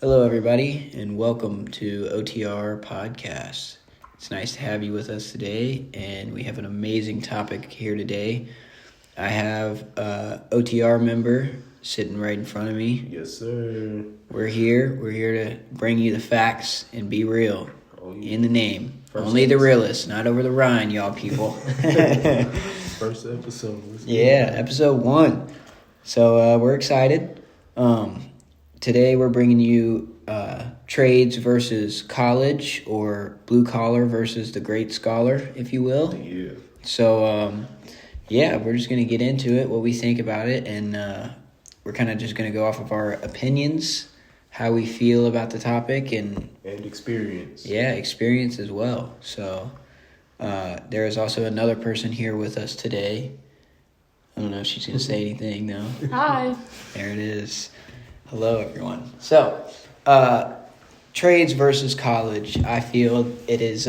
Hello, everybody, and welcome to OTR Podcast. It's nice to have you with us today, and we have an amazing topic here today. I have a OTR member sitting right in front of me. Yes, sir. We're here to bring you the facts and be real in the name. Only the realists, not over the Rhine, y'all people. First episode. Yeah, episode 1. So we're excited. Today we're bringing you trades versus college, or blue collar versus the great scholar, if you will. Yeah. So, we're just going to get into it, what we think about it, and we're kind of just going to go off of our opinions, how we feel about the topic, and experience. Yeah, experience as well. So, there is also another person here with us today. I don't know if she's going to say anything, though. Hi. There it is. Hello, everyone. So, trades versus college. I feel it is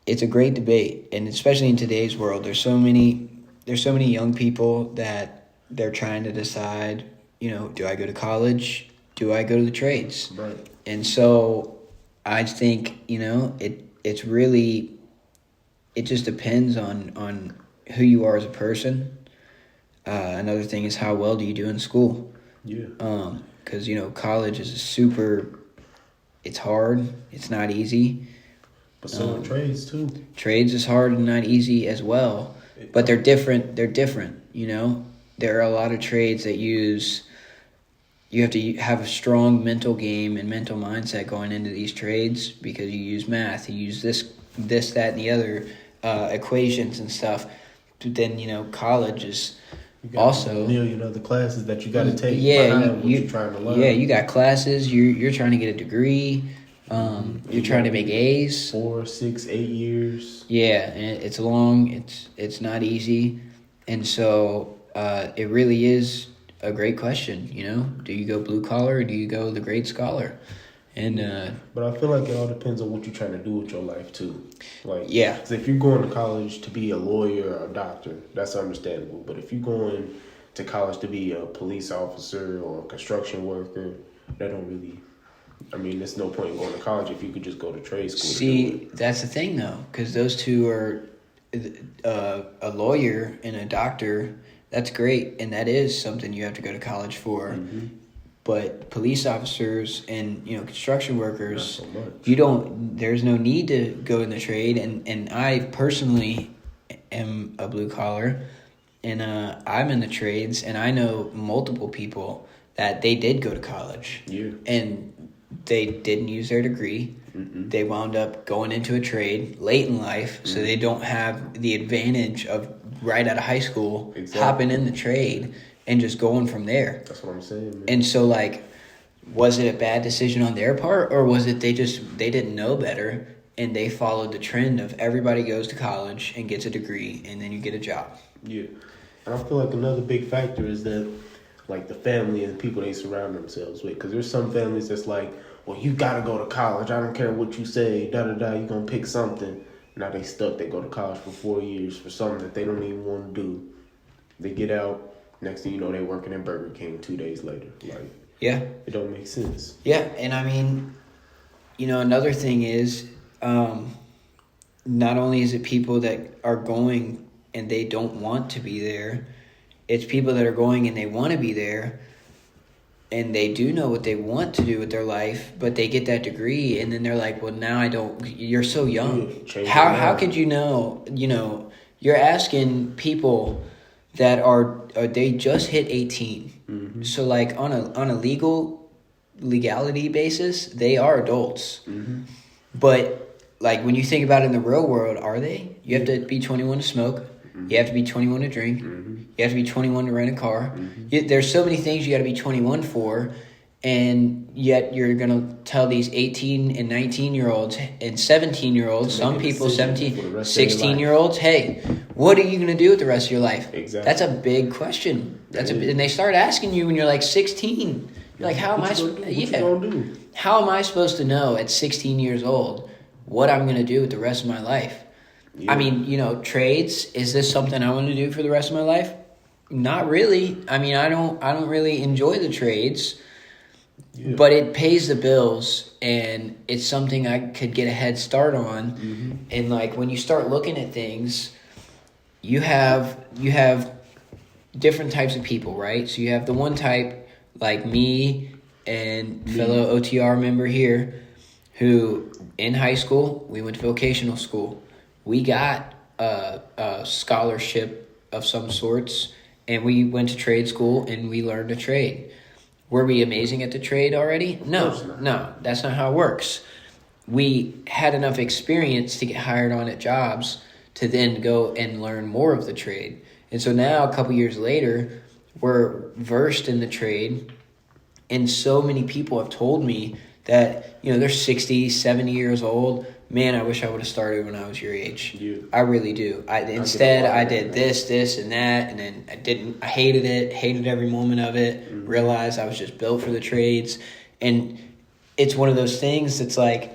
it's a great debate, and especially in today's world, there's so many young people that they're trying to decide. Do I go to college? Do I go to the trades? Right. And so, I think it's really, it just depends on who you are as a person. Another thing is, how well do you do in school? Yeah. Because, college is it's hard. It's not easy. But so are trades, too. Trades is hard and not easy as well. But they're different. There are a lot of trades that you have to have a strong mental game and mental mindset going into these trades, because you use math. You use this, that, and the other equations and stuff. But then, college is... Also, a million other classes that you got to take. You're trying to learn. Yeah, you got classes. You're trying to get a degree. You're trying to make A's. 4, 6, 8 years. Yeah, and it's long. It's not easy, and so it really is a great question. Do you go blue collar or do you go the great scholar? And but I feel like it all depends on what you're trying to do with your life too. Yeah. 'Cause if you're going to college to be a lawyer or a doctor, that's understandable. But if you're going to college to be a police officer or a construction worker, that don't really. I mean, there's no point in going to college if you could just go to trade school. See, that's the thing though, because those two are a lawyer and a doctor. That's great, and that is something you have to go to college for. Mm-hmm. But police officers and construction workers, not so much. There's no need to go in the trade. And I personally am a blue collar, and I'm in the trades, and I know multiple people that they did go to college. Yeah. And they didn't use their degree. Mm-mm. They wound up going into a trade late in life, so they don't have the advantage of right out of high school hopping in the trade and just going from there. That's what I'm saying, man. And so, was it a bad decision on their part, or was it they didn't know better and they followed the trend of everybody goes to college and gets a degree and then you get a job? Yeah. And I feel like another big factor is that, the family and the people they surround themselves with. Because there's some families that's like, well, you got to go to college. I don't care what you say, da-da-da, you're going to pick something. Now they stuck. They go to college for 4 years for something that they don't even want to do. They get out. Next thing you know, they working at Burger King 2 days later. Yeah. It don't make sense. Yeah, and I mean, another thing is, not only is it people that are going and they don't want to be there, it's people that are going and they want to be there, and they do know what they want to do with their life, but they get that degree, and then they're like, well, now I don't. You're so young. How could you know? You're asking people that are they just hit 18. Mm-hmm. So on a legality basis, they are adults. Mm-hmm. But when you think about it in the real world, are they? You have to be 21 to smoke. Mm-hmm. You have to be 21 to drink. Mm-hmm. You have to be 21 to rent a car. Mm-hmm. There's so many things you got to be 21 for, and yet you're going to tell these 18 and 19-year-olds and 17-year-olds, some people 16-year-olds, hey, what are you going to do with the rest of your life? Exactly. That's a big question. And they start asking you when you're 16. You're like, how am I supposed to know at 16 years old what I'm going to do with the rest of my life? Yeah. I mean, trades, is this something I want to do for the rest of my life? Not really. I mean, I don't really enjoy the trades. Yeah. but it pays the bills, and it's something I could get a head start on. Mm-hmm. And like when you start looking at things, you have different types of people, right? So you have the one type like me and fellow OTR member here, who in high school we went to vocational school. We got a scholarship of some sorts, and we went to trade school and we learned a trade. Were we amazing at the trade already? course not. No, that's not how it works. We had enough experience to get hired on at jobs to then go and learn more of the trade. And so now, a couple years later, we're versed in the trade, and so many people have told me that, they're 60, 70 years old. Man, I wish I would have started when I was your age. Yeah. I really do. I did this, and that, and then I didn't. I hated every moment of it. Mm-hmm. Realized I was just built for the trades. And it's one of those things that's like,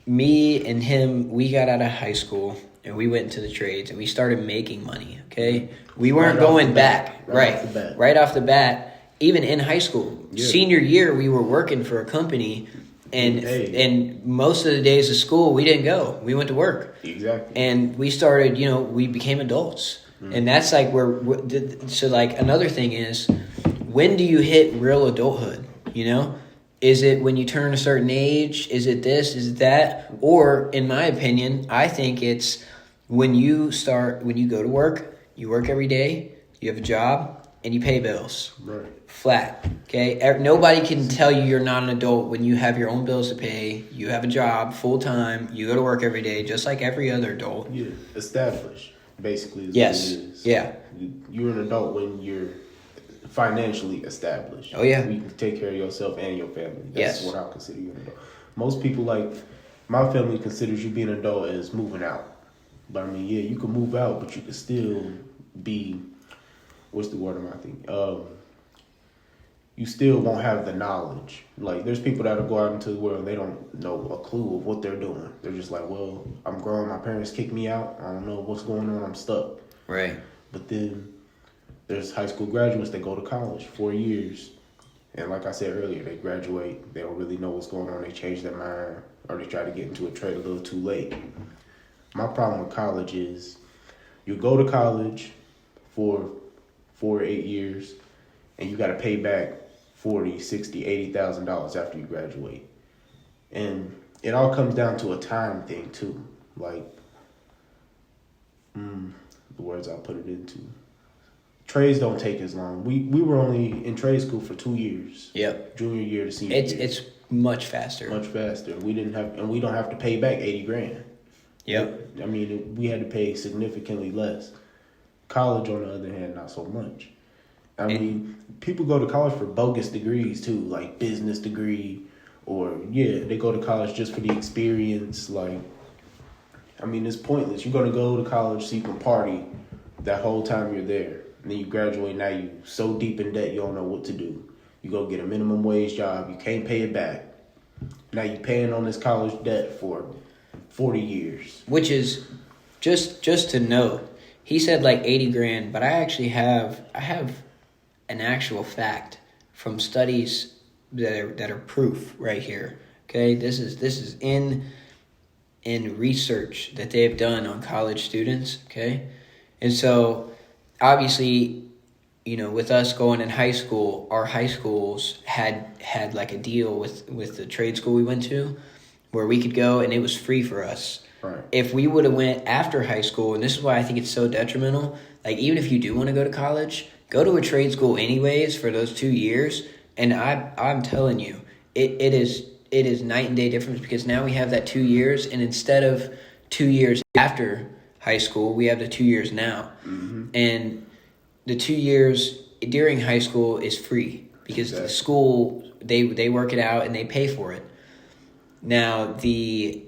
me and him, we got out of high school and we went into the trades and we started making money, okay? We weren't Right off going the back. bat. Right off the bat. Right off the bat. Even in high school. Yeah. Senior year, we were working for a company, and Hey. and most of the days of school, we didn't go. We went to work. Exactly. And we started, we became adults. And that's like so like another thing is, when do you hit real adulthood, Is it when you turn a certain age? Is it this? Is it that? Or, in my opinion, I think it's when you go to work, you work every day, you have a job, and you pay bills. Right. Flat. Okay? Nobody can tell you you're not an adult when you have your own bills to pay, you have a job full time, you go to work every day, just like every other adult. Yeah. Established, basically. Is Yes. What it is. Yeah. You're an adult when you're financially established. Oh, yeah. You can take care of yourself and your family. That's Yes. what I consider you an adult. Most people, like, my family considers you being an adult as moving out. But I mean, yeah, you can move out, but you can still be, what's the word I'm thinking? You still won't have the knowledge. Like, there's people that'll go out into the world and they don't know a clue of what they're doing. They're just like, well, I'm grown, my parents kicked me out, I don't know what's going on, I'm stuck. Right. But then there's high school graduates that go to college 4 years. And like I said earlier, they graduate, they don't really know what's going on, they change their mind, or they try to get into a trade a little too late. My problem with college is you go to college for 4 or 8 years, and you got to pay back $40,000, $60,000, $80,000 after you graduate. And it all comes down to a time thing too. Like, the words I'll put it into. Trades don't take as long. We were only in trade school for 2 years. Yep. Junior year to senior year. It's much faster. Much faster. We don't have to pay back $80,000. Yep. I mean, we had to pay significantly less. College, on the other hand, not so much. I mean, people go to college for bogus degrees too, like business degree, or they go to college just for the experience. Like, I mean, it's pointless. You're gonna go to college so you can party that whole time you're there, and then you graduate. Now you so deep in debt you don't know what to do. You go get a minimum wage job, you can't pay it back. Now you paying on this college debt for 40 years. Which is just to note, he said like 80 grand, but I actually have an actual fact from studies that are proof right here. Okay, this is in research that they've done on college students. Okay, and so obviously, with us going in high school, our high schools had like a deal with the trade school we went to, where we could go and it was free for us. Right. If we would have went after high school, and this is why I think it's so detrimental, like even if you do want to go to college, go to a trade school anyways for those 2 years, and I'm telling you, it is night and day difference, because now we have that 2 years, and instead of 2 years after high school, we have the 2 years now. Mm-hmm. And the 2 years during high school is free, because the school, they work it out and they pay for it. Now, the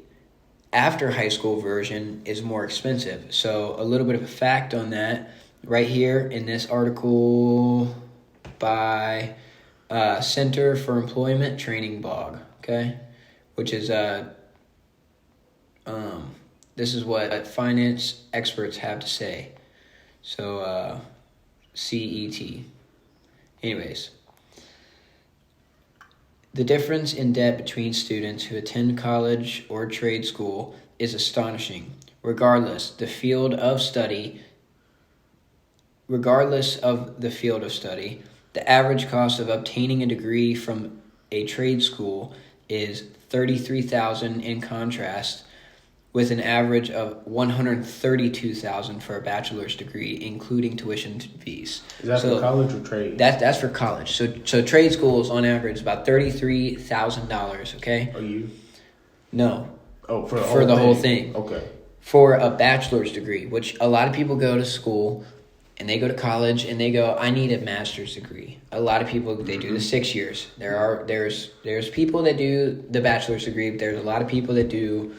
after high school version is more expensive. So a little bit of a fact on that right here in this article by Center for Employment Training blog, okay? Which is this is what finance experts have to say. So CET. Anyways, The difference in debt between students who attend college or trade school is astonishing. Regardless of the field of study, the average cost of obtaining a degree from a trade school is $33,000 in contrast, with an average of $132,000 for a bachelor's degree, including tuition fees. Is that for college or trade? That's for college. So trade schools on average is about $33,000. Okay. Are you? No. Oh, for the whole thing. Okay. For a bachelor's degree, which a lot of people go to school and they go to college and they go, I need a master's degree. A lot of people, they do the 6 years. There's people that do the bachelor's degree, but there's a lot of people that do,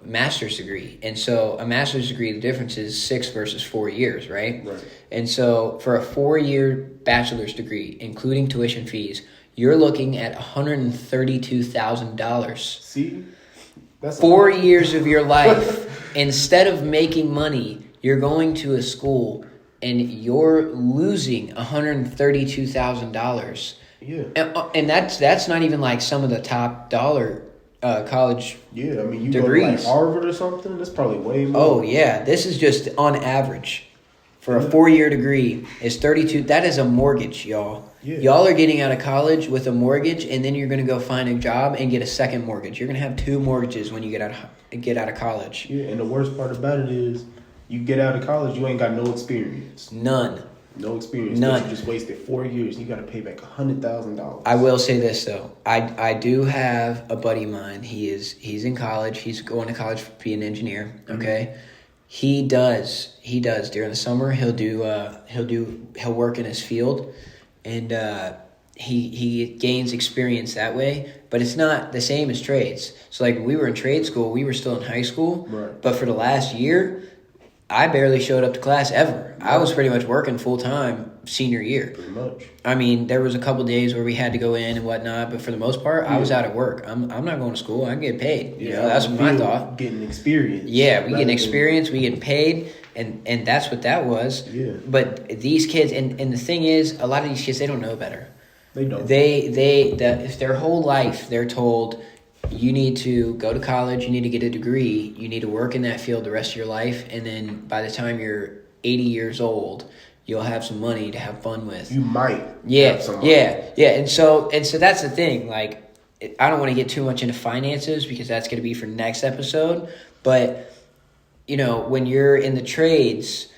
master's degree. And so a master's degree, the difference is 6 versus 4 years, right? Right. And so for a 4-year bachelor's degree, including tuition fees, you're looking at $132,000. See? That's 4 years of your life. Instead of making money, you're going to a school and you're losing $132,000. Yeah. And that's not even like some of the top dollar college Yeah, I mean, you degrees. go to like Harvard or something, that's probably way more. Oh, yeah. This is just on average. For a 4-year degree, is $32,000. That is a mortgage, y'all. Yeah. Y'all are getting out of college with a mortgage, and then you're going to go find a job and get a second mortgage. You're going to have 2 mortgages when you get out of college. Yeah, and the worst part about it is you get out of college, you ain't got no experience. None. No experience. None. You just wasted 4 years. You got to pay back $100,000. I will say this though, I do have a buddy of mine. He's in college. He's going to college to be an engineer. Okay, mm-hmm. He does during the summer. He'll work in his field, and he gains experience that way. But it's not the same as trades. So like we were in trade school, we were still in high school. Right. But for the last year, I barely showed up to class ever. I was pretty much working full time senior year. Pretty much. I mean, there was a couple days where we had to go in and whatnot, but for the most part, I was out at work. I'm not going to school. I get paid. That's my thought. Getting experience. Yeah, we getting experience. We getting paid, and that's what that was. Yeah. But these kids, and the thing is, a lot of these kids, they don't know better. They don't. If their whole life they're told, you need to go to college, you need to get a degree, you need to work in that field the rest of your life, and then by the time you're 80 years old, you'll have some money to have fun with. You might. Yeah, have some money. yeah. And so that's the thing. Like, I don't want to get too much into finances because that's going to be for next episode. But, when you're in the trades,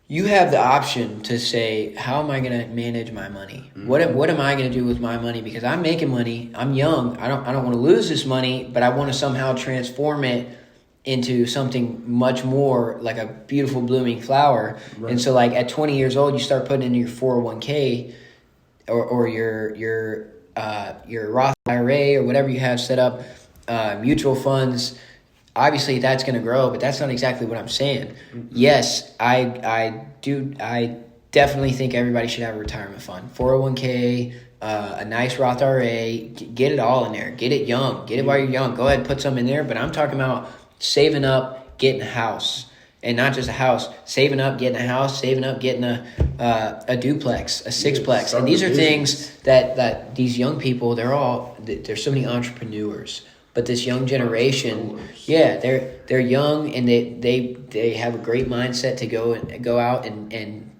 you have the option to say, how am I going to manage my money? Mm-hmm. What am I going to do with my money? Because I'm making money. I'm young. I don't want to lose this money, but I want to somehow transform it into something much more like a beautiful blooming flower. Right. And so like at 20 years old, you start putting into your 401k or your Roth IRA or whatever you have set up, mutual funds. Obviously that's going to grow, but that's not exactly what I'm saying. Mm-hmm. Yes, I definitely think everybody should have a retirement fund, 401k, a nice Roth IRA, get it all in there. Get it young. Get it while you're young. Go ahead and put some in there, but I'm talking about saving up, getting a house, and not just a house. Saving up, getting a house. Saving up, getting a duplex, a sixplex. And these are things that these young people. There's so many entrepreneurs. But this young generation, they're young and they have a great mindset to go out and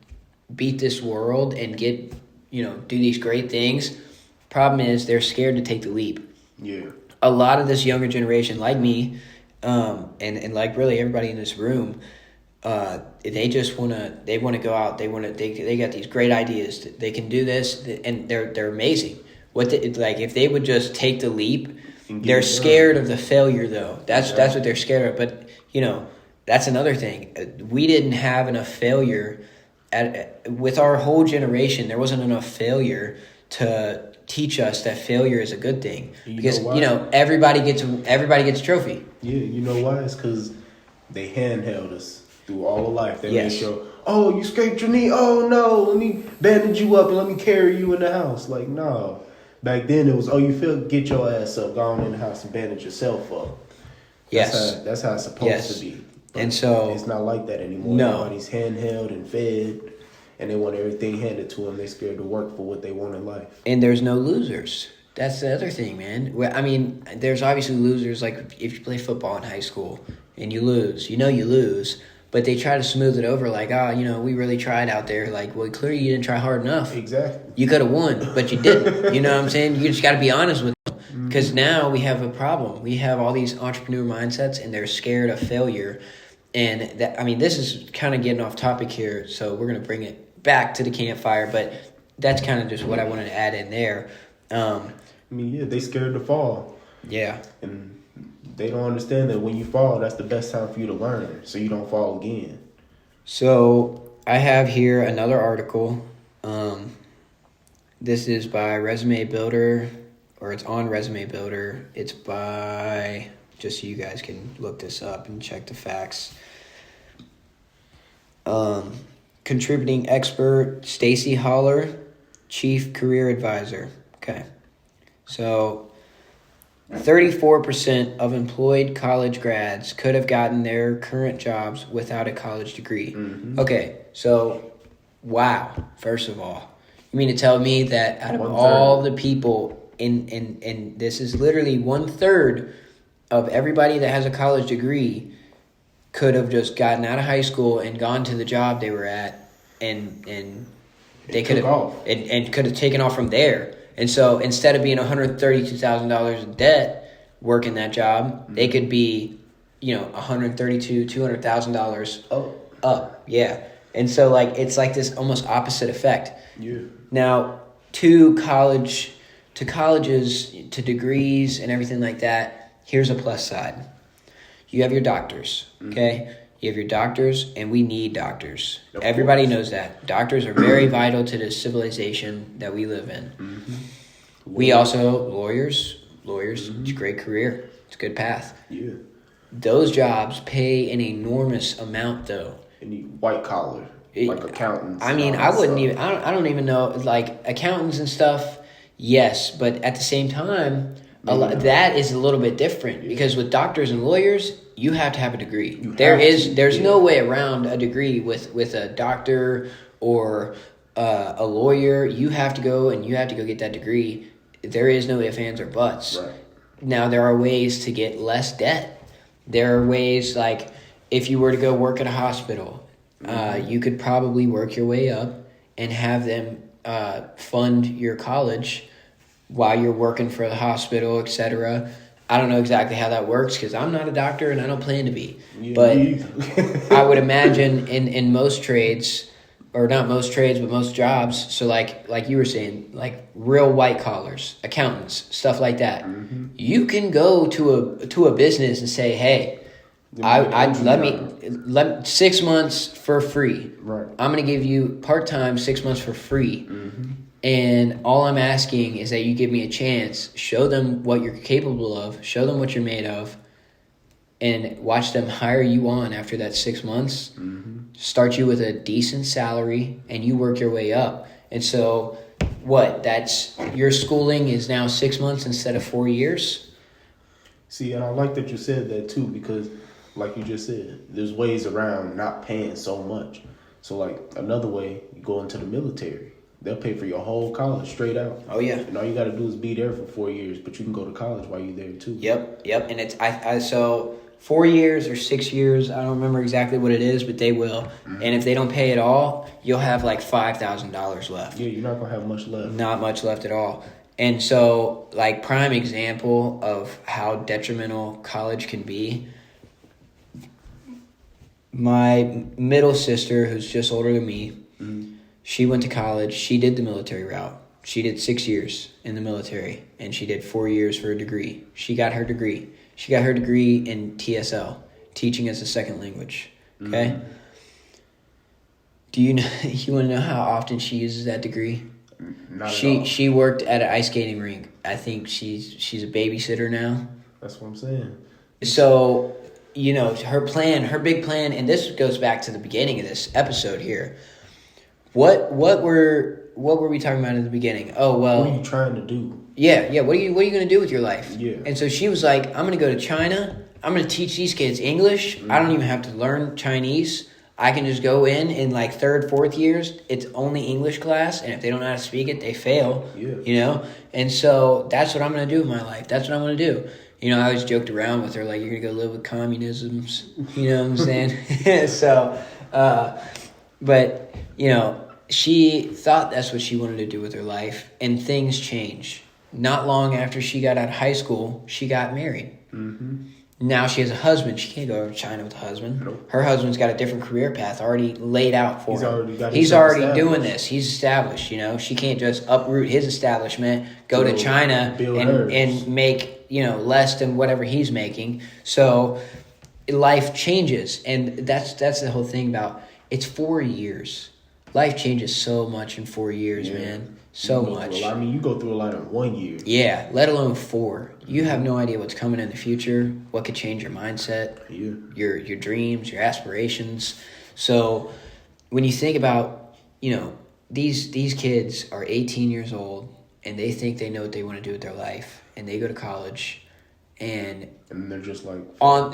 beat this world and get do these great things. Problem is they're scared to take the leap. Yeah. A lot of this younger generation, like me. And like really everybody in this room, they just want to go out. They got these great ideas. They can do this, and they're amazing. If they would just take the leap, they're scared of the failure though. That's what they're scared of. But that's another thing. We didn't have enough failure with our whole generation. There wasn't enough failure to teach us that failure is a good thing, because everybody gets a trophy. Yeah, you know why? It's because they handheld us through all of life. They made sure, oh, you scraped your knee. Oh no, let me bandage you up and let me carry you in the house. Like no, back then it was, oh, you feel, get your ass up, go on in the house and bandage yourself up. That's how it's supposed to be. But and so it's not like that anymore. No, everybody's handheld and fed. and they want everything handed to them. They scared to work for what they want in life. And there's no losers. That's the other thing, man. I mean, there's obviously losers. Like if you play football in high school and you lose, you lose. But they try to smooth it over like, we really tried out there. Like, well, clearly you didn't try hard enough. Exactly. You could have won, but you didn't. You know what I'm saying? You just got to be honest with them. Because now we have a problem. We have all these entrepreneur mindsets, and they're scared of failure. And this is kind of getting off topic here, so we're going to bring it back to the campfire. But that's kind of just what I wanted to add in there. They scared to fall. Yeah. And they don't understand that when you fall, that's the best time for you to learn, so you don't fall again. So I have here another article. This is by Resume Builder, or it's on Resume Builder. It's by, just so you guys can look this up and check the facts. Contributing expert Stacy Holler, Chief Career Advisor. Okay. So 34% of employed college grads could have gotten their current jobs without a college degree. Mm-hmm. Okay, so wow, first of all. You mean to tell me that out of all the people in this is literally 1/3 of everybody that has a college degree could have just gotten out of high school and gone to the job they were at and they could have and could have taken off from there. And so instead of being $132,000 in debt working that job, they could be, $132,000, $200,000 up. Yeah. And so it's like this almost opposite effect. Yeah. Now, to colleges, to degrees and everything like that, here's a plus side. You have your doctors, okay? You have your doctors, and we need doctors. Everybody knows that. Doctors are very vital to the civilization that we live in. Mm-hmm. We also, lawyers, it's a great career. It's a good path. Yeah. Those jobs pay an enormous amount, though. Any white collar, like accountants. I mean, I don't even know, like accountants and stuff, yes, but at the same time, that is a little bit different because with doctors and lawyers, you have to have a degree. There's no way around a degree with a doctor or a lawyer. You have to go get that degree. There is no ifs, ands, or buts. Right. Now, there are ways to get less debt. There are ways like if you were to go work at a hospital, you could probably work your way up and have them fund your college while you're working for the hospital, etc. I don't know exactly how that works because I'm not a doctor and I don't plan to be. But I would imagine in most trades, or not most trades, but most jobs, so like you were saying, like real white collars, accountants, stuff like that. Mm-hmm. You can go to a business and say, hey, let 6 months for free. Right. I'm going to give you part-time 6 months for free. Mm-hmm. And all I'm asking is that you give me a chance, show them what you're capable of, show them what you're made of, and watch them hire you on after that 6 months, start you with a decent salary, and you work your way up. And so that's your schooling is now 6 months instead of 4 years? See, and I like that you said that too because like you just said, there's ways around not paying so much. So like another way, you go into the military. They'll pay for your whole college straight out. Oh, yeah. And all you got to do is be there for 4 years, but you can go to college while you're there, too. Yep. And it's so 4 years or 6 years, I don't remember exactly what it is, but they will. Mm-hmm. And if they don't pay it all, you'll have like $5,000 left. Yeah, you're not going to have much left. Not much left at all. And so, like, prime example of how detrimental college can be, my middle sister, who's just older than me, she went to college. She did the military route. She did 6 years in the military, and she did 4 years for a degree. She got her degree. She got her degree in TSL, teaching as a second language. Okay? Mm-hmm. Do you know? You want to know how often she uses that degree? Not at all. She worked at an ice skating rink. I think she's a babysitter now. That's what I'm saying. So, her big plan, and this goes back to the beginning of this episode here. What were we talking about in the beginning? Oh, well. What are you trying to do? Yeah. What are you going to do with your life? Yeah. And so she was like, I'm going to go to China. I'm going to teach these kids English. Mm-hmm. I don't even have to learn Chinese. I can just go in like third, fourth years, it's only English class, and if they don't know how to speak it, they fail. Yeah. You know? And so that's what I'm going to do with my life. That's what I'm going to do. You know, I always joked around with her, like, you're going to go live with communisms. You know what I'm saying? So, but, you know, she thought that's what she wanted to do with her life, and things change. Not long after she got out of high school, she got married. Mm-hmm. Now she has a husband. She can't go over to China with a husband. Nope. Her husband's got a different career path already laid out for him. He's already doing this. He's established, you know. She can't just uproot his establishment, go to China and make, you know, less than whatever he's making. So life changes, and that's the whole thing about it's 4 years. Life changes so much in 4 years, man. So much. I mean, you go through a lot in 1 year. Yeah, let alone 4. You have no idea what's coming in the future, what could change your mindset, your dreams, your aspirations. So when you think about, you know, these kids are 18 years old and they think they know what they want to do with their life, and they go to college, and they're just like on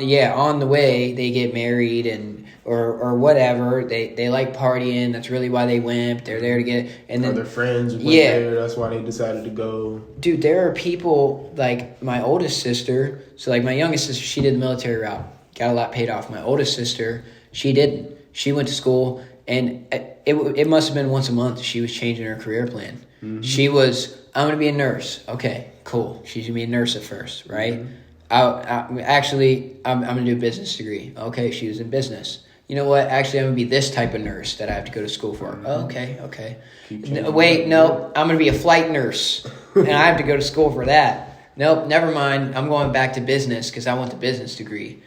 the way they get married and or whatever, they like partying. That's really why they went. They're there to get, and then their friends went there. That's why they decided to go. Dude, there are people like my oldest sister. So like my youngest sister, she did the military route, got a lot paid off. My oldest sister, she didn't. She went to school, and it must have been once a month she was changing her career plan. Mm-hmm. She was, I'm going to be a nurse. Okay, cool. She's going to be a nurse at first, right? Mm-hmm. I'm going to do a business degree. Okay, she was in business. You know what? Actually, I'm going to be this type of nurse that I have to go to school for. Oh, okay. Wait, no, I'm going to be a flight nurse, and I have to go to school for that. Nope, never mind. I'm going back to business because I want the business degree.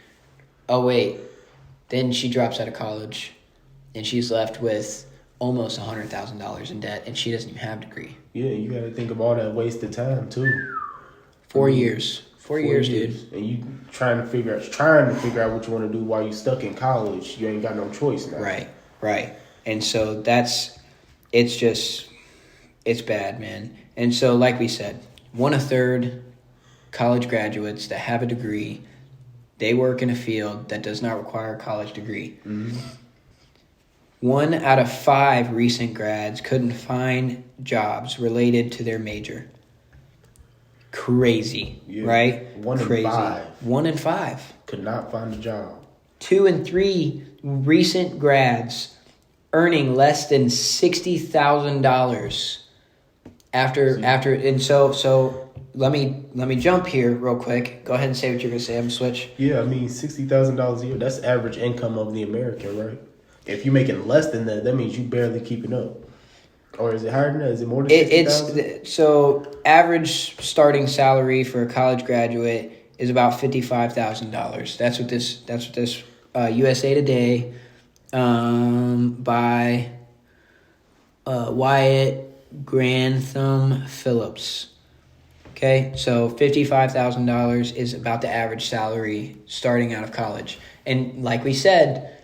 Oh, wait. Then she drops out of college, and she's left with almost $100,000 in debt, and she doesn't even have a degree. Yeah, you got to think of all that wasted time, too. 4 years. 4 years, dude. And you trying to figure out what you want to do while you stuck in college. You ain't got no choice now. Right. And so it's bad, man. And so, like we said, 1/3 college graduates that have a degree, they work in a field that does not require a college degree. Mm-hmm. 1 out of 5 recent grads couldn't find jobs related to their major. Crazy, right? 1 Crazy. in 5. 1 in 5 could not find a job. 2 and 3 recent grads earning less than $60,000 after, and so let me jump here real quick. Go ahead and say what you're gonna say. I'm gonna switch. Yeah, I mean $60,000 a year. That's average income of the American, right? If you're making less than that, that means you barely keeping up. Or is it higher than that? Is it more than $60,000? So average starting salary for a college graduate is about $55,000. That's what this USA Today by Wyatt Grantham Phillips. Okay, so $55,000 is about the average salary starting out of college, and like we said,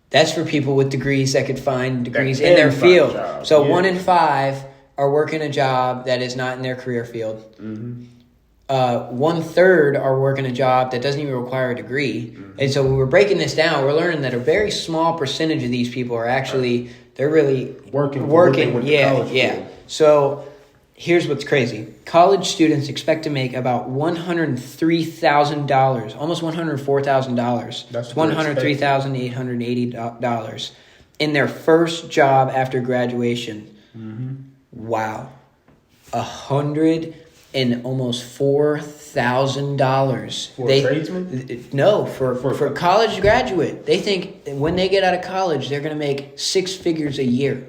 that's for people with degrees that could find degrees in their field. So 1 in 5 are working a job that is not in their career field. Mm-hmm. 1/3 are working a job that doesn't even require a degree. Mm-hmm. And so when we're breaking this down, we're learning that a very small percentage of these people are actually, they're really working. Yeah. So here's what's crazy. College students expect to make about $103,000, almost $104,000. That's $103,880 in their first job after graduation. Mm-hmm. Wow. Almost $4,000 for a tradesman? No, for college graduate. They think when they get out of college, they're going to make 6 figures a year.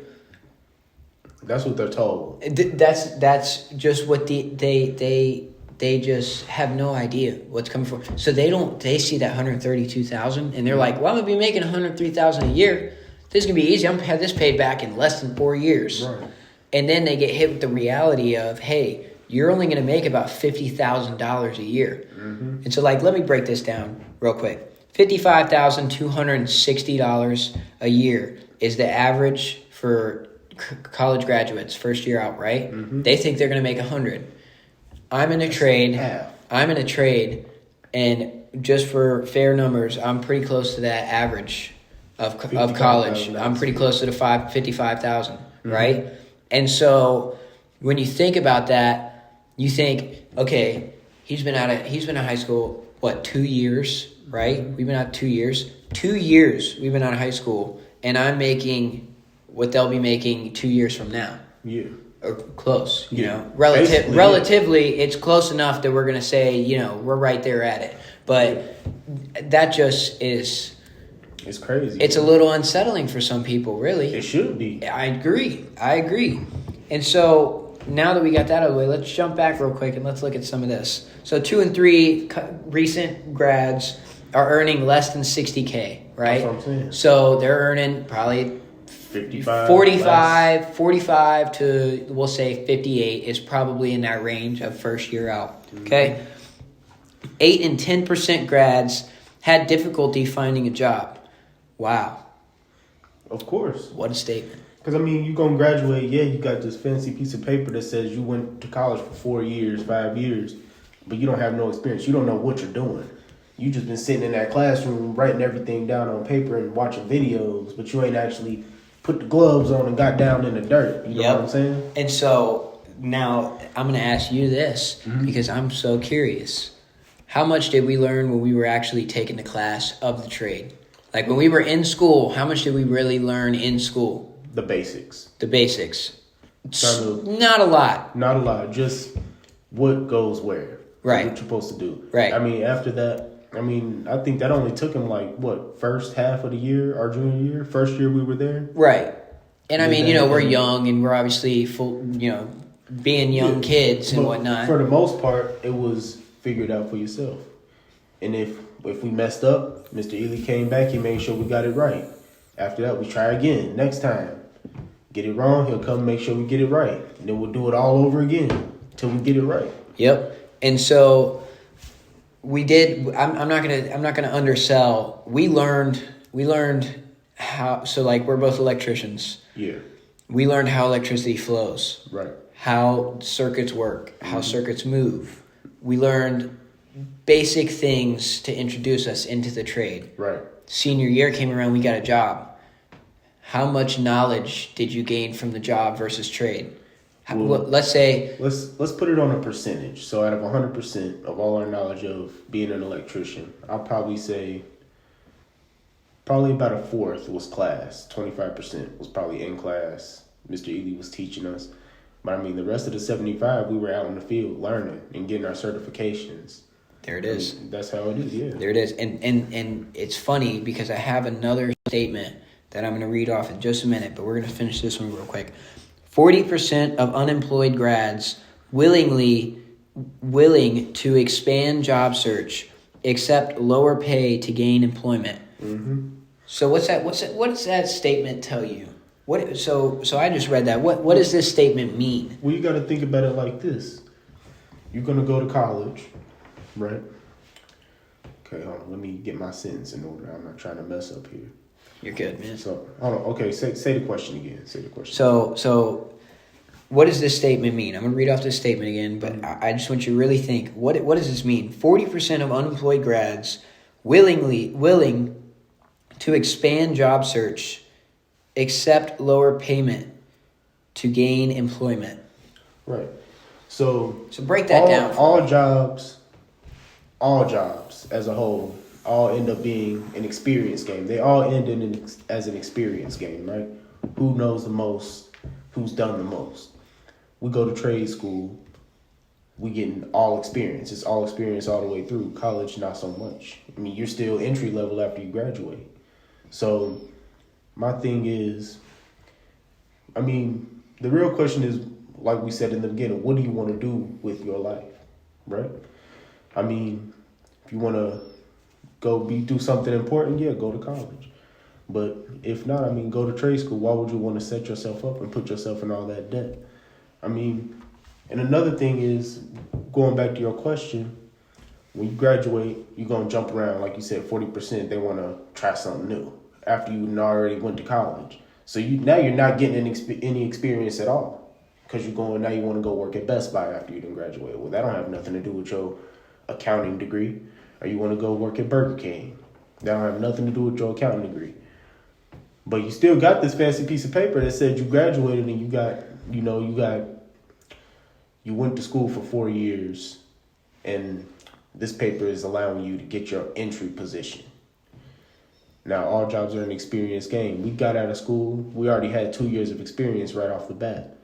That's what they're told. That's just what they just have no idea what's coming from. So they see that 132,000 and they're like, well, I'm gonna be making 103,000 a year. This is gonna be easy. I'm gonna have this paid back in less than 4 years. Right. And then they get hit with the reality of, hey, you're only gonna make about $50,000 a year. Mm-hmm. And so let me break this down real quick. $55,260 a year is the average for college graduates first year out, right? Mm-hmm. They think they're going to make 100. I'm in a trade, and just for fair numbers, I'm pretty close to that average of 55,000 college. I'm pretty close to the 55,000, right? And so when you think about that, you think, okay, he's been out of high school, what, 2 years, right? We've been out 2 years. 2 years we've been out of high school, and I'm making what they'll be making 2 years from now. Yeah. Or close, you Yeah. know. Basically, Relatively, it's close enough that we're going to say, you know, we're right there at it. But that just is... It's crazy. It's a little unsettling for some people, really. It should be. I agree. And so now that we got that out of the way, let's jump back real quick and let's look at some of this. So 2 and 3 recent grads are earning less than $60K, right? That's what I'm saying. So they're earning probably 45 to, we'll say 58 is probably in that range of first year out. Okay. 8 and 10% grads had difficulty finding a job. Wow. Of course. What a statement. Because, I mean, you're going to graduate. Yeah, you got this fancy piece of paper that says you went to college for 4 years, 5 years, but you don't have no experience. You don't know what you're doing. You just been sitting in that classroom writing everything down on paper and watching videos, but you ain't actually put the gloves on and got down in the dirt. You know what I'm saying? And so now I'm going to ask you this because I'm so curious. How much did we learn when we were actually taking the class of the trade? Like when we were in school, how much did we really learn in school? The basics. The basics. Kind of, not a lot. Not a lot. Just what goes where. Right. What you're supposed to do. Right. I mean, after that, I think that only took him like, what, first half of the year, our junior year? First year we were there? Right. And I mean, you know, we're young and we're obviously full, you know, being young kids and whatnot. For the most part, it was figured out for yourself. And if we messed up, Mr. Ely came back, he made sure we got it right. After that, we try again next time. Get it wrong, he'll come make sure we get it right. And then we'll do it all over again until we get it right. Yep. And so we did. I'm not gonna undersell. We learned how. So like we're both electricians. Yeah. We learned how electricity flows. Right. How circuits work. How circuits move. We learned basic things to introduce us into the trade. Right. Senior year came around, we got a job. How much knowledge did you gain from the job versus trade? Let's say... Let's put it on a percentage. So out of 100% of all our knowledge of being an electrician, I'll probably say probably about a fourth was class. 25% was probably in class. Mr. Ely was teaching us. But I mean, the rest of the 75, we were out in the field learning and getting our certifications. There it is. That's how it is, yeah. There it is. And it's funny because I have another statement that I'm going to read off in just a minute, but we're going to finish this one real quick. 40% of unemployed grads willing to expand job search, accept lower pay to gain employment. Mm-hmm. So what does that statement tell you? So I just read that. What does this statement mean? Well, you got to think about it like this. You're going to go to college, right? Okay, hold on. Let me get my sentence in order. I'm not trying to mess up here. You're good, man. So, hold on. Okay, say the question again. So what does this statement mean? I'm going to read off this statement again, but I just want you to really think. What does this mean? 40% of unemployed grads willing to expand job search, accept lower payment to gain employment. Right. So break that down. All jobs as a whole all end up being an experience game. They all end as an experience game, right? Who knows the most? Who's done the most? We go to trade school. We getting all experience. It's all experience all the way through. College, not so much. I mean, you're still entry level after you graduate. So my thing is, I mean, the real question is, like we said in the beginning, what do you want to do with your life, right? I mean, if you want to do something important, yeah, go to college. But if not, I mean, go to trade school. Why would you want to set yourself up and put yourself in all that debt? I mean, and another thing is, going back to your question, when you graduate, you're going to jump around. Like you said, 40%, they want to try something new after you already went to college. So now you're not getting any experience at all because you want to go work at Best Buy after you done graduate. Well, that don't have nothing to do with your accounting degree. Or you want to go work at Burger King. That don't have nothing to do with your accounting degree. But you still got this fancy piece of paper that said you graduated and you went to school for 4 years, and this paper is allowing you to get your entry position. Now, all jobs are an experience game. We got out of school, we already had 2 years of experience right off the bat.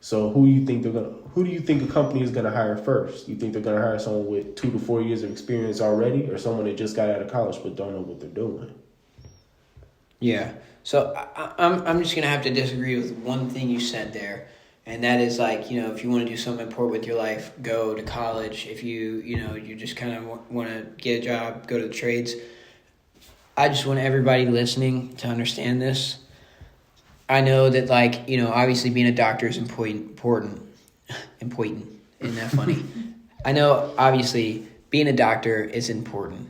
So who do you think a company is gonna hire first? You think they're gonna hire someone with 2 to 4 years of experience already, or someone that just got out of college but don't know what they're doing? Yeah. So I'm just gonna have to disagree with one thing you said there, and that is like, if you want to do something important with your life, go to college. If you just kind of want to get a job, go to the trades. I just want everybody listening to understand this. I know that, obviously being a doctor is important. Isn't that funny? I know, obviously, being a doctor is important.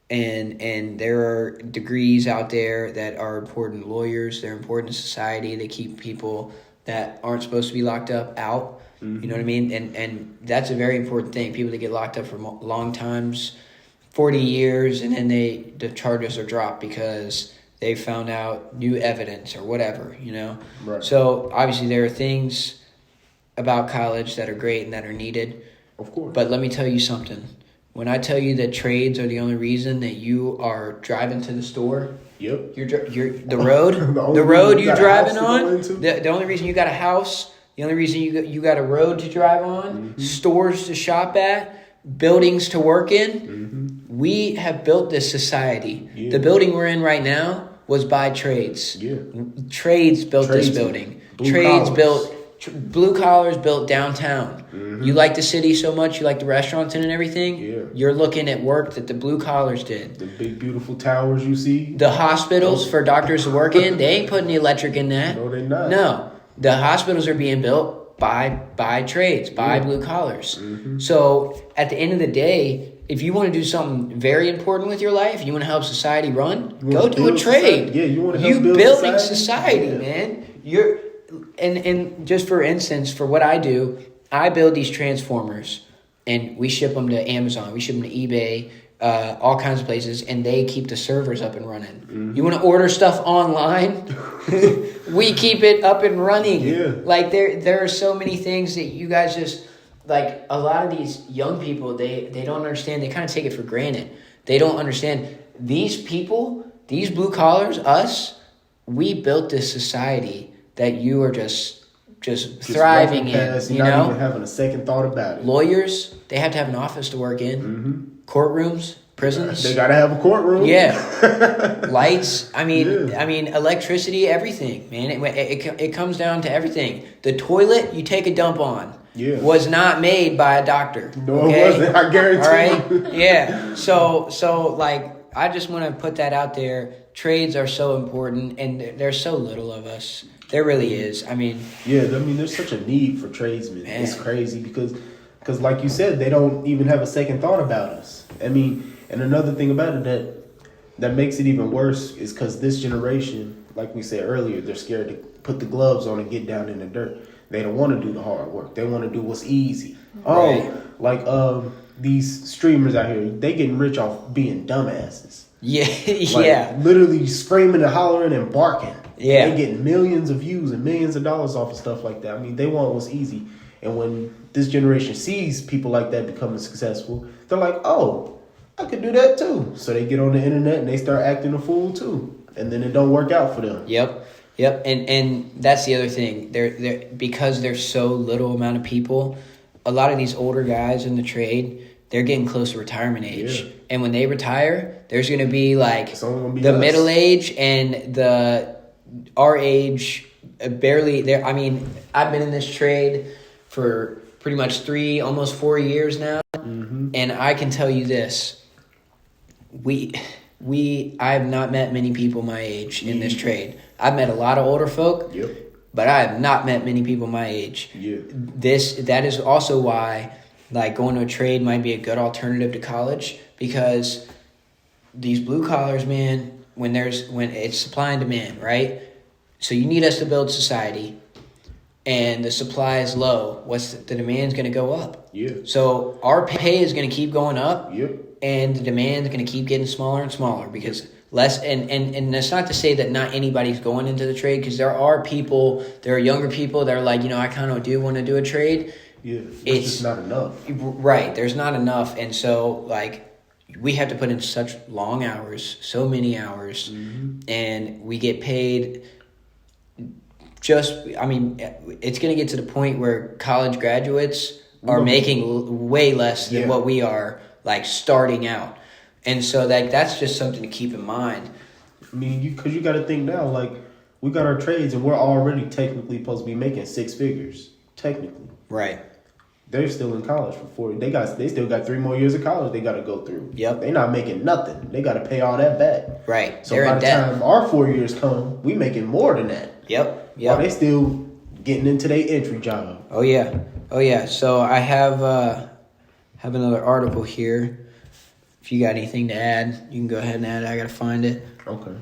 And there are degrees out there that are important. Lawyers, they're important to society. They keep people that aren't supposed to be locked up out. Mm-hmm. You know what I mean? And that's a very important thing. People that get locked up for long times, 40 years, and then the charges are dropped because they found out new evidence or whatever, Right. So obviously there are things about college that are great and that are needed. Of course. But let me tell you something. When I tell you that trades are the only reason that you are driving to the store, yep, you're the road, the road you're driving on, the only reason you got a house, the only reason you got a road to drive on, mm-hmm. stores to shop at, buildings to work in. Mm-hmm. We have built this society. Yeah. The building we're in right now was by trades. Yeah. Trades built this building. Blue collars built downtown. Mm-hmm. You like the city so much, you like the restaurants and everything. Yeah. You're looking at work that the blue collars did. The big beautiful towers you see. The hospitals for doctors to work in, they ain't putting the electric in that. No, they're not. No. The hospitals are being built by trades, by blue collars. Mm-hmm. So at the end of the day, if you want to do something very important with your life, you want to help society run, go do a trade. Yeah, you want to help building society, man. You're and just for instance, for what I do, I build these transformers and we ship them to Amazon, we ship them to eBay, all kinds of places, and they keep the servers up and running. Mm-hmm. You want to order stuff online? We keep it up and running. Yeah. Like there are so many things that you guys just, like, a lot of these young people, they don't understand. They kind of take it for granted. They don't understand. These people, these blue collars, us, we built this society that you are just thriving in. You're not even having a second thought about it. Lawyers, they have to have an office to work in. Mm-hmm. Courtrooms, prisons. They gotta have a courtroom. Yeah. Lights. I mean, electricity. Everything, man. It comes down to everything. The toilet you take a dump on. Yeah. Was not made by a doctor. No, okay? It wasn't. I guarantee. All right. Yeah. So like, I just want to put that out there. Trades are so important, and there's so little of us. There really is. I mean. Yeah. There's such a need for tradesmen. Man. It's crazy because like you said, they don't even have a second thought about us. I mean, and another thing about it that makes it even worse is because this generation, like we said earlier, they're scared to put the gloves on and get down in the dirt. They don't want to do the hard work. They want to do what's easy. Right. Like these streamers out here, they getting rich off being dumbasses. Yeah, like, literally screaming and hollering and barking. Yeah. They getting millions of views and millions of dollars off of stuff like that. I mean, they want what's easy. And when this generation sees people like that becoming successful, they're like, oh, I could do that too. So they get on the internet and they start acting a fool too. And then it don't work out for them. Yep. And that's the other thing. They're because there's so little amount of people, a lot of these older guys in the trade, they're getting close to retirement age. Yeah. And when they retire, there's going to be like the middle age and our age barely there. I mean, I've been in this trade for pretty much almost 4 years now. Mm-hmm. And I can tell you this. I have not met many people my age in this trade. I've met a lot of older folk, but I have not met many people my age. Yeah. That is also why, like, going to a trade might be a good alternative to college, because these blue collars, man, when it's supply and demand, right? So you need us to build society, and the supply is low. The demand's going to go up. Yeah. So our pay is going to keep going up. Yep. And the demand is going to keep getting smaller and smaller because less, and that's not to say that not anybody's going into the trade, because there are younger people that are like, I kind of do want to do a trade. Yeah, it's just not enough. Right, there's not enough, and so like we have to put in such long hours, so many hours, and we get paid. It's going to get to the point where college graduates are making way less than what we are, like, starting out. And so that's just something to keep in mind. I mean, because you got to think now, like, we got our trades and we're already technically supposed to be making six figures, technically. Right. They're still in college for 4 They still got 3 more years of college they got to go through. Yep. They're not making nothing. They got to pay all that back. Right. So by the time our 4 years come, we making more than that. Yep. While they still getting into their entry job. Oh yeah. So I have another article here. If you got anything to add, you can go ahead and add it. I gotta find it. Okay.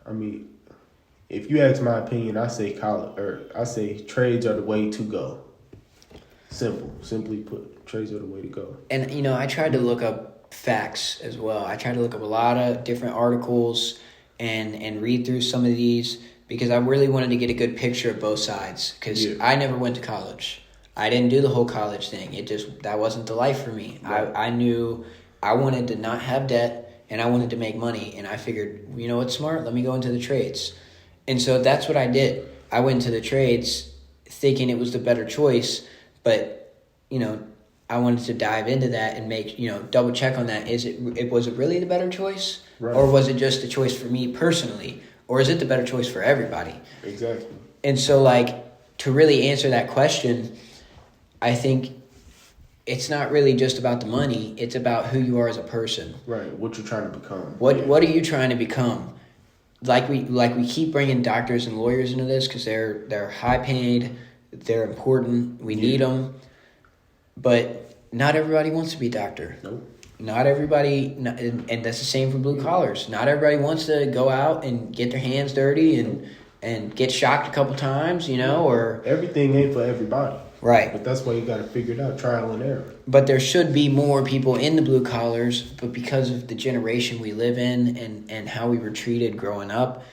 I mean, if you ask my opinion, I say trades are the way to go. Simply put, trades are the way to go. And I tried to look up facts as well. I tried to look up a lot of different articles and read through some of these, because I really wanted to get a good picture of both sides, because I never went to college. I didn't do the whole college thing. That wasn't the life for me. Right. I knew I wanted to not have debt and I wanted to make money, and I figured, what's smart? Let me go into the trades. And so that's what I did. I went into the trades thinking it was the better choice, but I wanted to dive into that and make, double check on that. Was it really the better choice? Right. Or was it just a choice for me personally? Or is it the better choice for everybody? Exactly. And so, to really answer that question, I think it's not really just about the money. It's about who you are as a person. Right. What you're trying to become. What are you trying to become? Like we keep bringing doctors and lawyers into this because they're high paid, they're important, we need them. But not everybody wants to be a doctor. Nope. Not everybody, and that's the same for blue collars. Not everybody wants to go out and get their hands dirty and get shocked a couple times, or... Everything ain't for everybody. Right. But that's why you got to figure it out, trial and error. But there should be more people in the blue collars, but because of the generation we live in and how we were treated growing up,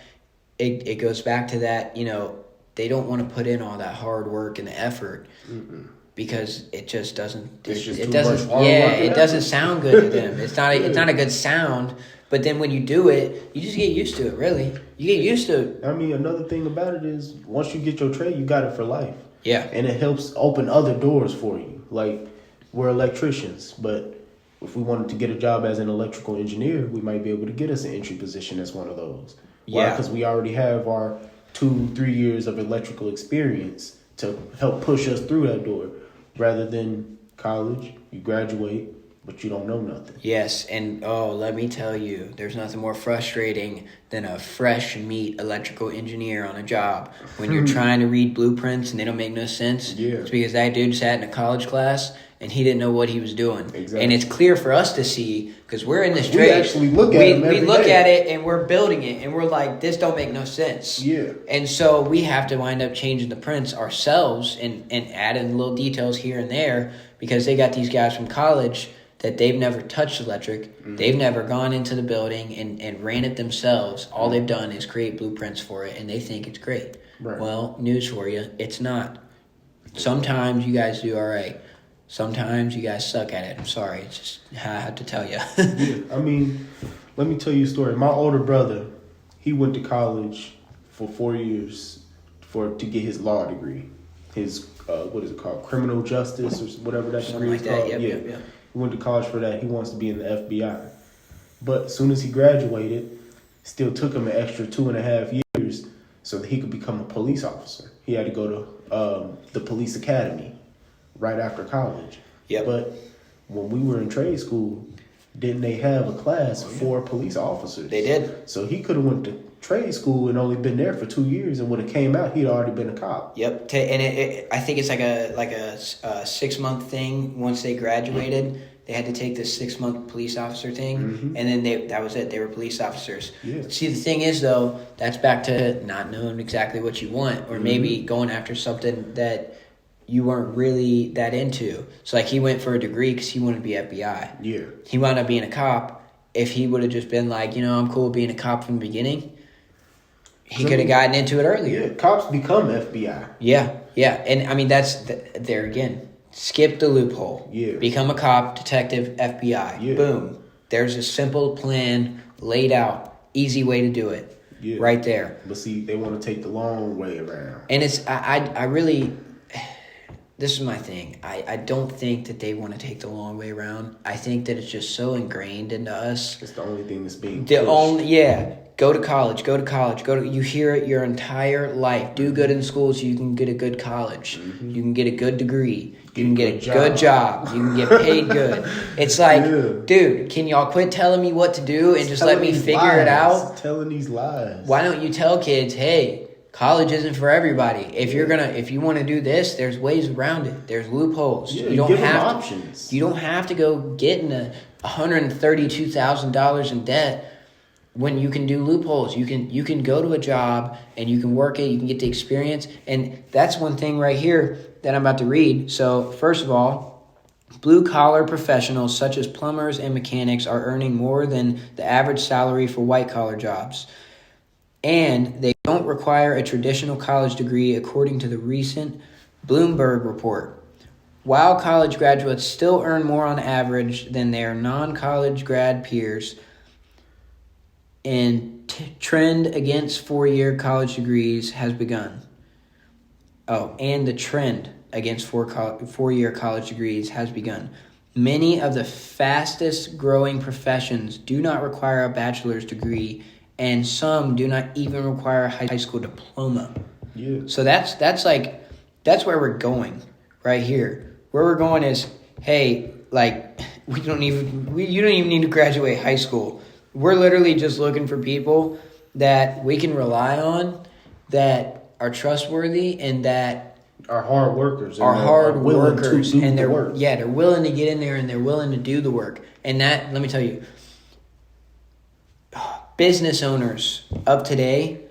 it goes back to that, they don't want to put in all that hard work and effort. Mm-mm. Because it just doesn't. It doesn't sound good to them. It's not a good sound. But then when you do it, you just get used to it. Really, you get used to it. I mean, another thing about it is once you get your trade, you got it for life. Yeah, and it helps open other doors for you. Like, we're electricians, but if we wanted to get a job as an electrical engineer, we might be able to get us an entry position as one of those. Why? Because we already have our 2-3 years of electrical experience to help push us through that door. Rather than college, you graduate, but you don't know nothing. Yes, and let me tell you, there's nothing more frustrating than a fresh meat electrical engineer on a job when you're trying to read blueprints and they don't make no sense. Yeah. It's because that dude sat in a college class and he didn't know what he was doing. Exactly. And it's clear for us to see because we're in this trade. We actually look at it. We look at it and we're building it and we're like, this don't make no sense. Yeah. And so we have to wind up changing the prints ourselves and adding little details here and there because they got these guys from college that they've never touched electric. Mm-hmm. They've never gone into the building and ran it themselves. All they've done is create blueprints for it, and they think it's great. Right. Well, news for you, it's not. Sometimes you guys do all right. Sometimes you guys suck at it. I'm sorry. It's just how I have to tell you. Yeah, I mean, let me tell you a story. My older brother, he went to college for 4 years to get his law degree. His, what is it called? Criminal justice or whatever that degree is called. Yep. He went to college for that. He wants to be in the FBI. But as soon as he graduated, still took him an extra 2.5 years so that he could become a police officer. He had to go to the police academy right after college. Yep. But when we were in trade school, didn't they have a class for police officers? They did. So he could have went to trade school and only been there for 2 years, and when it came out, he'd already been a cop. Yep. And I think it's like a 6-month thing. Once they graduated, they had to take this 6-month police officer thing, mm-hmm. and then that was it. They were police officers. Yeah. See, the thing is, though, that's back to not knowing exactly what you want, or mm-hmm. maybe going after something that you weren't really that into. So like he went for a degree because he wanted to be FBI. Yeah. He wound up being a cop. If he would have just been like, I'm cool being a cop from the beginning, he could have gotten into it earlier. Yeah, cops become FBI. Yeah. And I mean, that's there again. Skip the loophole. Yeah. Become a cop, detective, FBI. Yeah. Boom. There's a simple plan laid out. Easy way to do it. Yeah. Right there. But see, they want to take the long way around. And it's, I really, this is my thing. I don't think that they want to take the long way around. I think that it's just so ingrained into us. It's the only thing that's being The pushed. go to college, you hear it your entire life. Do good in school so you can get a good college. Mm-hmm. You can get a good degree. You can get a good job. You can get paid good. It's like, dude, can y'all quit telling me what to do and just let me figure it out? Telling these lies. Why don't you tell kids, hey, college isn't for everybody. If you want to do this, there's ways around it. There's loopholes. Yeah, you don't give them have options. You don't have to go get in $132,000 in debt when you can do loopholes. You can go to a job and you can work it. You can get the experience, and that's one thing right here that I'm about to read. So first of all, blue-collar professionals such as plumbers and mechanics are earning more than the average salary for white-collar jobs. And they don't require a traditional college degree, according to the recent Bloomberg report. While college graduates still earn more on average than their non-college grad peers, and trend against four-year college degrees has begun. And the trend against four-year college degrees has begun. Many of the fastest growing professions do not require a bachelor's degree, and some do not even require a high school diploma. Yeah. So that's where we're going right here. Where we're going is, hey, like you don't even need to graduate high school. We're literally just looking for people that we can rely on, that are trustworthy, and that are hard workers. Are hard workers, and they're work. they're willing to get in there and they're willing to do the work. And that, let me tell you, business owners of today,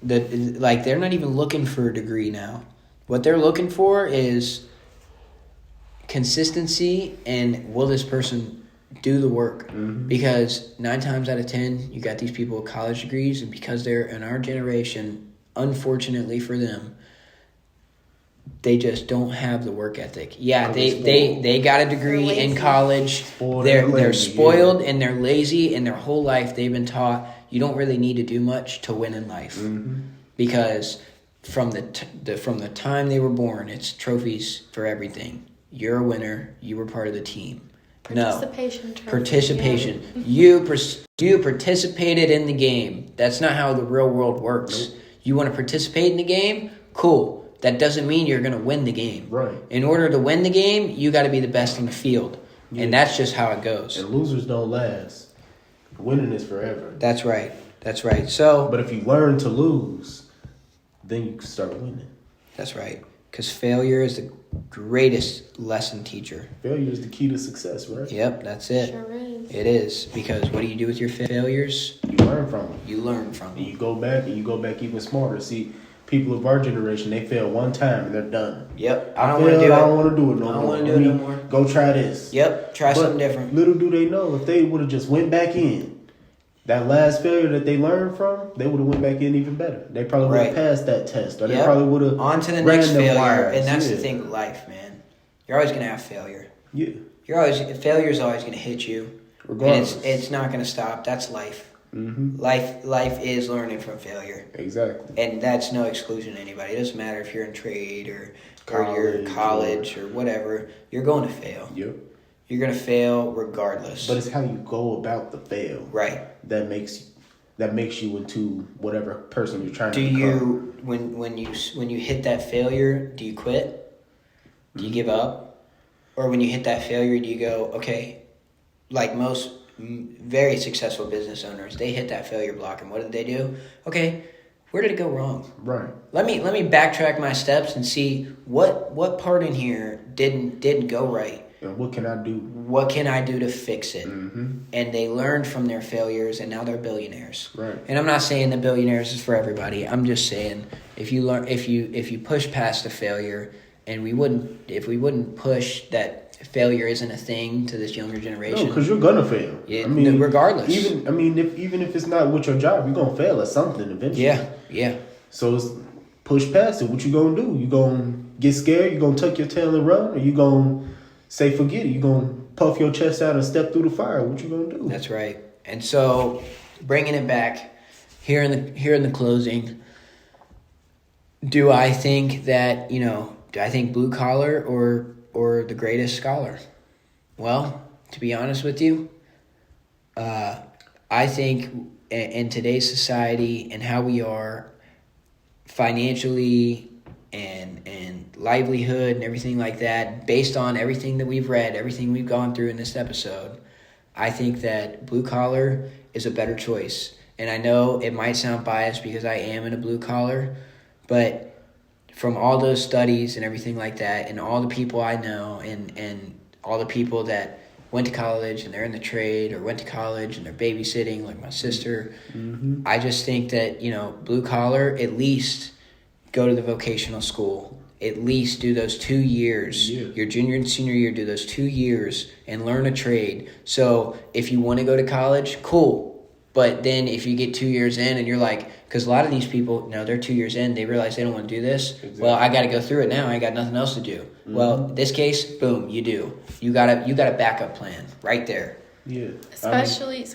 they're not even looking for a degree now. What they're looking for is consistency and will this person do the work? Mm-hmm. Because 9 times out of 10, you got these people with college degrees, and because they're in our generation, unfortunately for them, they just don't have the work ethic. Yeah, they got a degree in college. They're spoiled and they're lazy, and their whole life they've been taught you don't really need to do much to win in life. Mm-hmm. Because from the time they were born, it's trophies for everything. You're a winner. You were part of the team. Participation. You participated in the game. That's not how the real world works. Nope. You want to participate in the game? Cool. That doesn't mean you're going to win the game. Right. In order to win the game, you got to be the best in the field. Yeah. And that's just how it goes. And losers don't last. Winning is forever. That's right. So, but if you learn to lose, then you can start winning. That's right. Because failure is the greatest lesson teacher. Failure is the key to success, right? Yep, that's it. Sure is. It is. Because what do you do with your failures? You learn from them. And you go back even smarter. See, people of our generation, they fail one time and they're done. Yep. I don't want to do it no more. I don't want to do it no more. Go try this. Yep. Try something different. Little do they know, if they would have just went back in, that last failure that they learned from, they would have went back in even better. They probably would have passed that test. Or they probably would have on to the next failure. And that's the thing with life, man. You're always going to have failure. Yeah. Failure is always going to hit you. Regardless. And it's not going to stop. That's life. Mm-hmm. Life is learning from failure. Exactly. And that's no exclusion to anybody. It doesn't matter if you're in trade or you're college or whatever. You're going to fail. Yep. You're going to fail regardless. But it's how you go about the fail. Right. That makes you into whatever person you're trying to become. Do you when you hit that failure, do you quit? Do you give up? Or when you hit that failure, do you go, okay, like most very successful business owners, they hit that failure block, and what did they do? Okay, where did it go wrong? Right. Let me backtrack my steps and see what part in here didn't go right. And what can I do? What can I do to fix it? Mm-hmm. And they learned from their failures, and now they're billionaires. Right. And I'm not saying that billionaires is for everybody. I'm just saying if you push past the failure and we wouldn't push that failure isn't a thing to this younger generation. No, because you're gonna fail. Yeah, I mean, regardless. Even if it's not with your job, you're gonna fail at something eventually. Yeah. So it's push past it. What you gonna do? You gonna get scared? You gonna tuck your tail and run, or you gonna say forget it? You gonna puff your chest out and step through the fire? What you gonna do? That's right. And so, bringing it back here in the closing, do I think that do I think blue collar or the greatest scholar? Well, to be honest with you, I think in today's society and how we are financially and livelihood and everything like that, based on everything that we've read, everything we've gone through in this episode, I think that blue collar is a better choice. And I know it might sound biased because I am in a blue collar, but from all those studies and everything like that, and all the people I know and all the people that went to college and they're in the trade, or went to college and they're babysitting, like my sister, I just think that, blue collar, at least go to the vocational school. At least do those 2 years, your junior and senior year, do those 2 years and learn a trade. So if you want to go to college, cool. But then if you get 2 years in and you're like, because a lot of these people, they're 2 years in, they realize they don't want to do this. Exactly. Well, I got to go through it now. I got nothing else to do. Mm-hmm. Well, this case, boom, you do. You got a backup plan right there. Yeah. Especially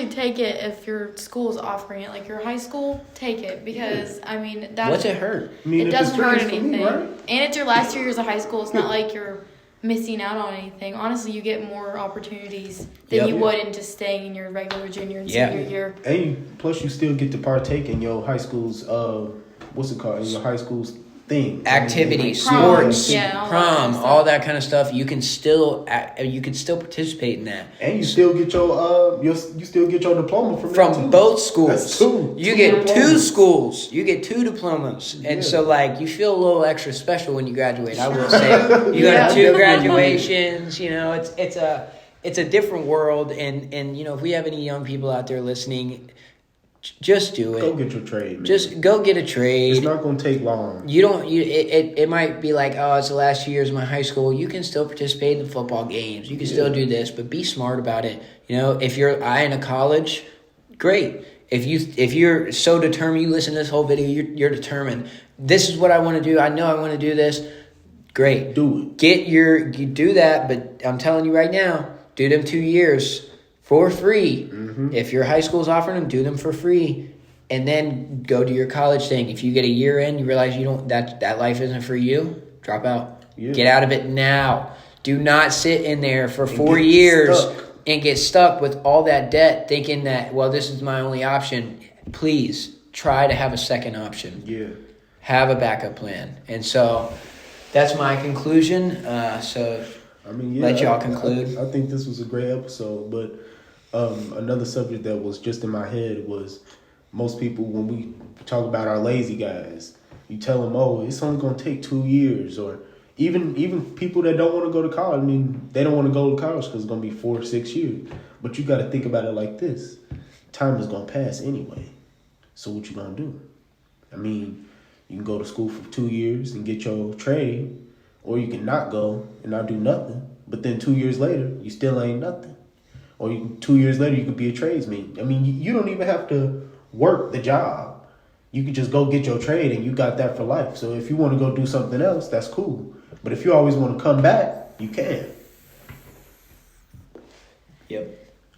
take it if your school's offering it, like your high school, take it because what's it hurt? It doesn't hurt anything, me, right? And it's your last 2 years of high school. It's not like you're missing out on anything. Honestly, you get more opportunities than you would in just staying in your regular junior and senior year. And plus, you still get to partake in your high school's what's it called? In your high school's thing, activities, like sports, prom, all that kind of stuff. You can still participate in that, and you still get your diploma from both schools. That's two. You get two schools. You get 2 diplomas, and so you feel a little extra special when you graduate. I will say you go to 2 graduations. It's a different world, and if we have any young people out there listening, just do it. Go get your trade, man. Just go get a trade. It's not going to take long. It might be like, oh, it's the last 2 years of my high school. You can still participate in the football games. You can still do this, but be smart about it. If you're eyeing a college, great. If you're so determined, you listen to this whole video, you're determined. This is what I want to do. I know I want to do this. Great. Do it. You do that, but I'm telling you right now, do them 2 years for free. Mm-hmm. If your high school's offering them, do them for free, and then go to your college thing. If you get a year in, you realize that life isn't for you, drop out. Yeah. Get out of it now. Do not sit in there for 4 years and get stuck with all that debt, thinking that, well, this is my only option. Please try to have a second option. Yeah, have a backup plan. And so that's my conclusion. Let y'all conclude. I think this was a great episode, but another subject that was just in my head was most people, when we talk about our lazy guys, you tell them, oh, it's only going to take 2 years, or even people that don't want to go to college. They don't want to go to college because it's going to be 4 or 6 years. But you got to think about it like this. Time is going to pass anyway. So what you going to do? You can go to school for 2 years and get your trade, or you can not go and not do nothing. But then 2 years later, you still ain't nothing. Or 2 years later, you could be a tradesman. You don't even have to work the job. You could just go get your trade and you got that for life. So if you want to go do something else, that's cool. But if you always want to come back, you can. Yep.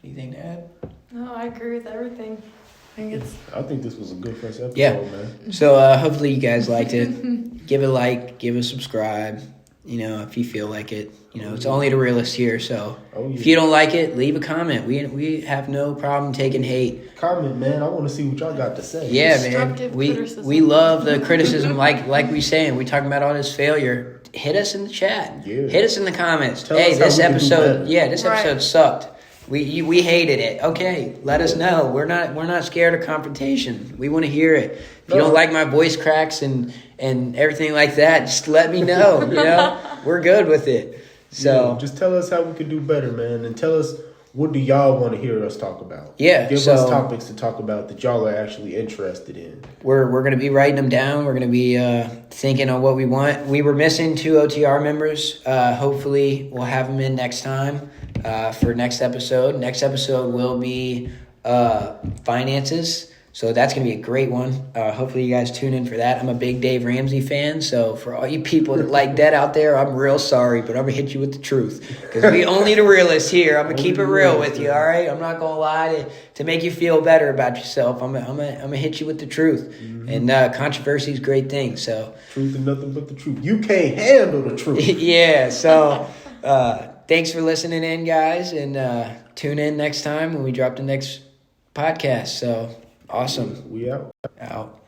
Anything to add? No, I agree with everything. I think this was a good first episode, man. So hopefully you guys liked it. Give it a like, give it a subscribe. If you feel like it. It's only the realist here, so if you don't like it, leave a comment. We have no problem taking hate. Comment, man. I want to see what y'all got to say. Yeah, man. We love the criticism, like we saying. We talking about all this failure. Hit us in the chat. Yeah. Hit us in the comments. Hey, this episode sucked. We hated it. Okay, let us know. We're not scared of confrontation. We want to hear it. If you don't like my voice cracks and everything like that, just let me know. We're good with it. So just tell us how we could do better, man, and tell us what do y'all want to hear us talk about? Yeah, give so us topics to talk about that y'all are actually interested in. We're going to be writing them down. We're going to be thinking on what we want. We were missing 2 OTR members. Hopefully, we'll have them in next time for next episode. Next episode will be finances. So that's going to be a great one. Hopefully you guys tune in for that. I'm a big Dave Ramsey fan. So for all you people that like that out there, I'm real sorry, but I'm going to hit you with the truth. Because we only the realists here. I'm going to keep it real with you, all right? I'm not going to lie to make you feel better about yourself. I'm gonna hit you with the truth. Mm-hmm. And controversy is a great thing. So truth and nothing but the truth. You can't handle the truth. Yeah, so thanks for listening in, guys. And tune in next time when we drop the next podcast. So... awesome. We out. Out.